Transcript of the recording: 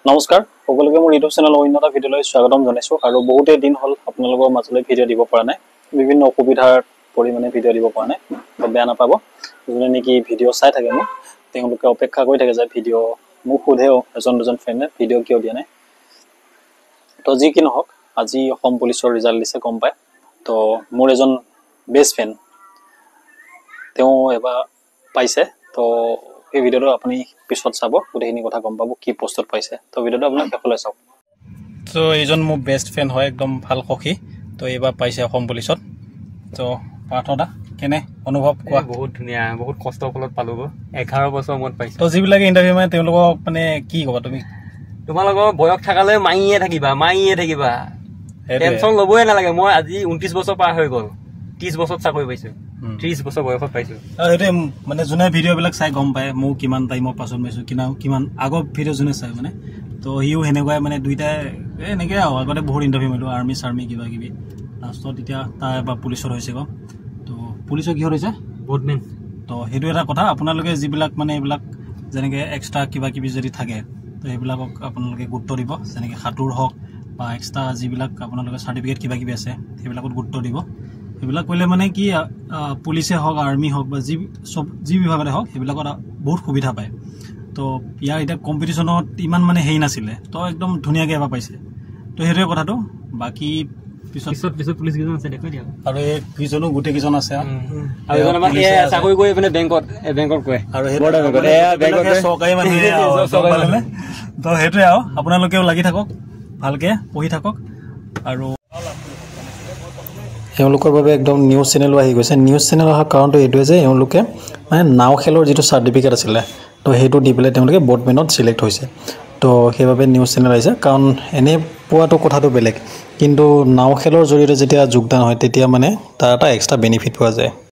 নমস্কাৰ সকলোকে মোৰ ইউটিউব চেনেল অন্য এটা ভিডিঅ'লৈ স্বাগতম জনাইছোঁ আৰু বহুতে দিন হ'ল আপোনালোকৰ মাজলৈ ভিডিঅ' দিব পৰা নাই বিভিন্ন অসুবিধাৰ পৰিমাণে ভিডিঅ' দিব পৰা নাই তো বেয়া নাপাব যোনে নেকি ভিডিঅ' চাই থাকে মোক তেওঁলোকে অপেক্ষা কৰি থাকে যে ভিডিঅ' মোক সোধেও এজন দুজন ফ্ৰেণ্ডে ভিডিঅ' কিয় দিয়া নাই তো যি কি নহওক আজি অসম পুলিচৰ ৰিজাল্ট দিছে গম পায় তো মোৰ এজন বেষ্ট ফ্ৰেণ্ড তেওঁ এবাৰ পাইছে তো এই ভিডিঅ'টো আপুনি পিছত চাব গোটেইখিনি কথা গম পাব কি পোষ্টত পাইছে তো ভিডিঅ'টো আপোনাক শেষলৈ চাওক তো এইজন মোৰ বেষ্ট ফ্ৰেণ্ড হয় একদম ভাল সখী তো এইবাৰ পাইছে অসম পুলিচত তো পাৰ্থদা কেনে অনুভৱ কোৱা বহুত ধুনীয়া বহুত কষ্টৰ ফলত পালো 11 বছৰ মত পাইছো তো যিবিলাকে ইণ্টাৰভিউ মানে তেওঁলোকক মানে কি ক'বা তুমি তোমালোকৰ বয়স থাকালে মাইয়ে থাকিবা টেনচন ল'বই নালাগে মই আজি 29 বছৰ পাৰ হৈ গ'ল 30 বছৰত চাকৰি পাইছো 30 বছৰ বয়সত পাইছো আৰু এতে মানে যোনে ভিডিঅ'বিলাক চাই গম পায় মোক কিমান টাইমৰ পাছত পাইছো কিমান আগৰ ভিডিঅ' যোনে চাই মানে তো হিও হেনেকুৱাই মানে দুইটাই এনেকৈ আগতে বহুত ইণ্টাৰভিউ মাৰিলোঁ আৰ্মি চাৰ্মি কিবা কিবি লাষ্টত এতিয়া তাৰ এবাৰ পুলিচত হৈছে গম তো পুলিচৰ কিহত হৈছে বোটমেন তো সেইটো এটা কথা আপোনালোকে যিবিলাক মানে এইবিলাক যেনেকৈ এক্সট্ৰা কিবা কিবি যদি থাকে তো সেইবিলাকক আপোনালোকে গুৰুত্ব দিব যেনেকৈ সাঁতোৰ হওক বা এক্সট্ৰা যিবিলাক আপোনালোকে চাৰ্টিফিকেট কিবা কিবি আছে সেইবিলাকত গুৰুত্ব দিব সেইবিলাক কৰিলে মানে কি পুলিচে হওক আৰ্মি হওক বা যি বিভাগতে হওক সেইবিলাকত বহুত সুবিধা পায় তো ইয়াৰ এতিয়া কম্পিটিশ্যনত ইমান মানে হেৰি নাছিলে তো একদম ধুনীয়াকৈ এবাৰ পাইছে তো সেইটোৱে কথাটো বাকী পিছত পুলিচ কেইজন আছে দেখুৱাই দিয়া আৰু এই কেইজনো গোটেই কেইজন আছে আৰু চাকৰি কৰি মানে বেংকত কৰে আৰু চৰকাৰী মানুহে তো সেইটোৱে আৰু আপোনালোকেও লাগি থাকক ভালকৈ পঢ়ি থাকক আৰু এওঁলোকৰ বাবে একদম নিউজ চেনেলো আহি গৈছে নিউজ চেনেল অহাৰ কাৰণটো এইটোৱে যে এওঁলোকে মানে নাও খেলৰ যিটো চাৰ্টিফিকেট আছিলে তো সেইটো দি পেলাই তেওঁলোকে বোটমেনত চিলেক্ট হৈছে তো সেইবাবে নিউজ চেনেল আহিছে কাৰণ এনে পোৱাটো কথাটো বেলেগ কিন্তু নাও খেলৰ জৰিয়তে যেতিয়া যোগদান হয় তেতিয়া মানে তাৰ এটা এক্সট্ৰা বেনিফিট পোৱা যায়